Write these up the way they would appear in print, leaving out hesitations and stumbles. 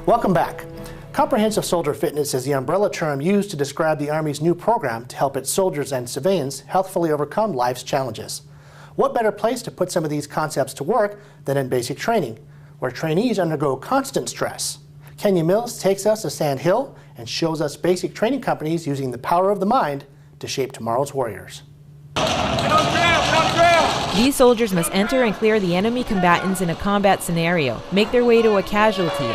Welcome back. Comprehensive Soldier Fitness is the umbrella term used to describe the Army's new program to help its soldiers and civilians healthfully overcome life's challenges. What better place to put some of these concepts to work than in basic training, where trainees undergo constant stress? Kenya Mills takes us to Sand Hill and shows us basic training companies using the power of the mind to shape tomorrow's warriors. These soldiers must enter and clear the enemy combatants in a combat scenario, make their way to a casualty,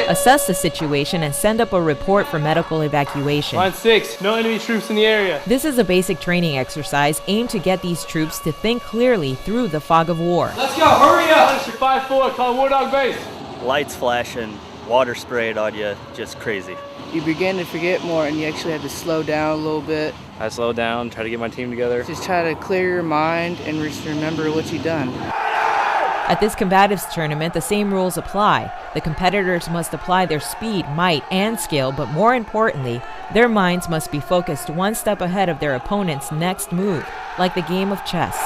assess the situation, and send up a report for medical evacuation. Line 6, no enemy troops in the area. This is a basic training exercise aimed to get these troops to think clearly through the fog of war. Let's go, hurry up! 5-4, call War Dog Base. Lights flashing, water sprayed on you, just crazy. You begin to forget more and you actually have to slow down a little bit. I slow down, try to get my team together. Just try to clear your mind and just remember what you've done. At this combatives tournament, the same rules apply. The competitors must apply their speed, might, and skill, but more importantly, their minds must be focused one step ahead of their opponent's next move, like the game of chess.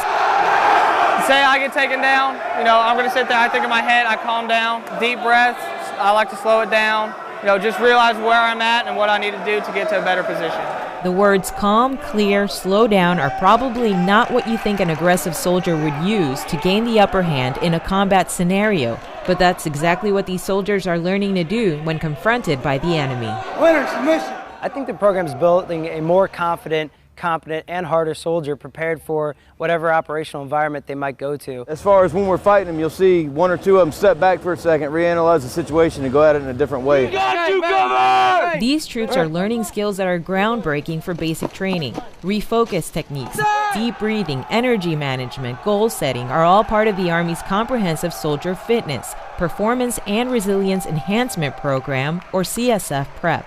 Say I get taken down, I'm going to sit there, I think in my head, I calm down, deep breaths, I like to slow it down, just realize where I'm at and what I need to do to get to a better position. The words calm, clear, slow down are probably not what you think an aggressive soldier would use to gain the upper hand in a combat scenario, but that's exactly what these soldiers are learning to do when confronted by the enemy. Winner, submission! I think the program's building a more confident, competent, and harder soldier prepared for whatever operational environment they might go to. As far as when we're fighting them, you'll see one or two of them step back for a second, reanalyze the situation, and go at it in a different way. Got you covered! These troops are learning skills that are groundbreaking for basic training. Refocus techniques, deep breathing, energy management, goal setting are all part of the Army's Comprehensive Soldier Fitness, Performance and Resilience Enhancement Program, or CSF PrEP.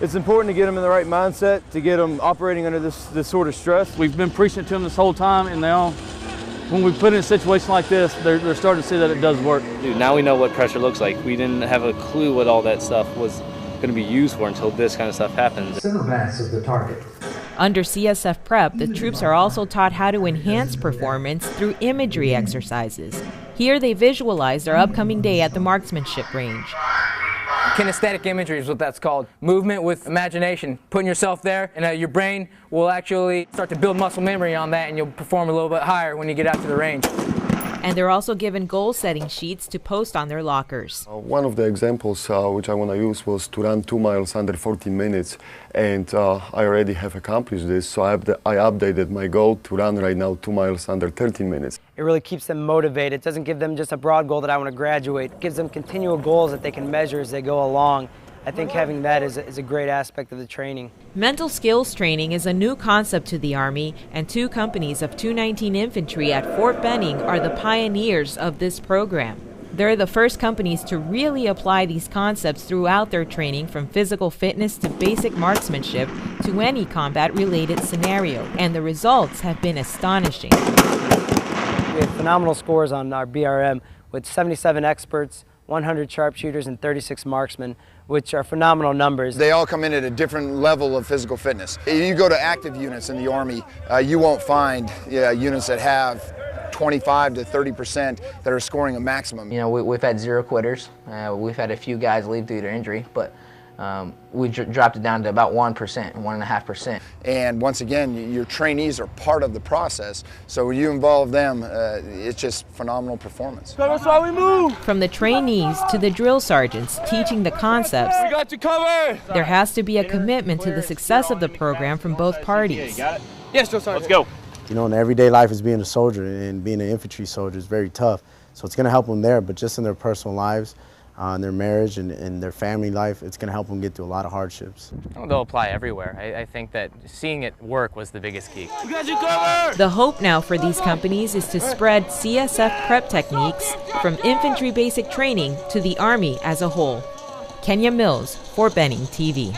It's important to get them in the right mindset, to get them operating under this sort of stress. We've been preaching to them this whole time, and now when we put in a situation like this, they're starting to see that it does work. Dude, now we know what pressure looks like. We didn't have a clue what all that stuff was going to be used for until this kind of stuff happens. Center mass of the target. Under CSF PrEP, the troops are also taught how to enhance performance through imagery exercises. Here they visualize their upcoming day at the marksmanship range. Kinesthetic imagery is what that's called. Movement with imagination. Putting yourself there, and your brain will actually start to build muscle memory on that, and you'll perform a little bit higher when you get out to the range. And they're also given goal-setting sheets to post on their lockers. One of the examples which I want to use was to run 2 miles under 14 minutes, and I already have accomplished this, so I updated my goal to run right now 2 miles under 13 minutes. It really keeps them motivated. It doesn't give them just a broad goal that I want to graduate. It gives them continual goals that they can measure as they go along. I think having that is a great aspect of the training. Mental skills training is a new concept to the Army, and 2 companies of 219 Infantry at Fort Benning are the pioneers of this program. They're the first companies to really apply these concepts throughout their training, from physical fitness to basic marksmanship to any combat-related scenario, and the results have been astonishing. We had phenomenal scores on our BRM with 77 experts, 100 sharpshooters, and 36 marksmen, which are phenomenal numbers. They all come in at a different level of physical fitness. If you go to active units in the Army, you won't find units that have 25 to 30% that are scoring a maximum. We've had 0 quitters. We've had a few guys leave due to injury, but we dropped it down to about 1%, 1.5%. And once again, your trainees are part of the process, so when you involve them, it's just phenomenal performance. That's why we move! From the trainees to the drill sergeants teaching the concepts, We got you covered! There has to be a commitment to the success of the program from both parties. Yes, drill sergeant. Let's go. In everyday life is being a soldier, and being an infantry soldier is very tough. So it's going to help them there, but just in their personal lives, in their marriage and their family life, it's going to help them get through a lot of hardships. They'll apply everywhere. I think that seeing it work was the biggest key. We got you covered! The hope now for these companies is to spread CSF PrEP techniques from infantry basic training to the Army as a whole. Kenya Mills, Fort Benning TV.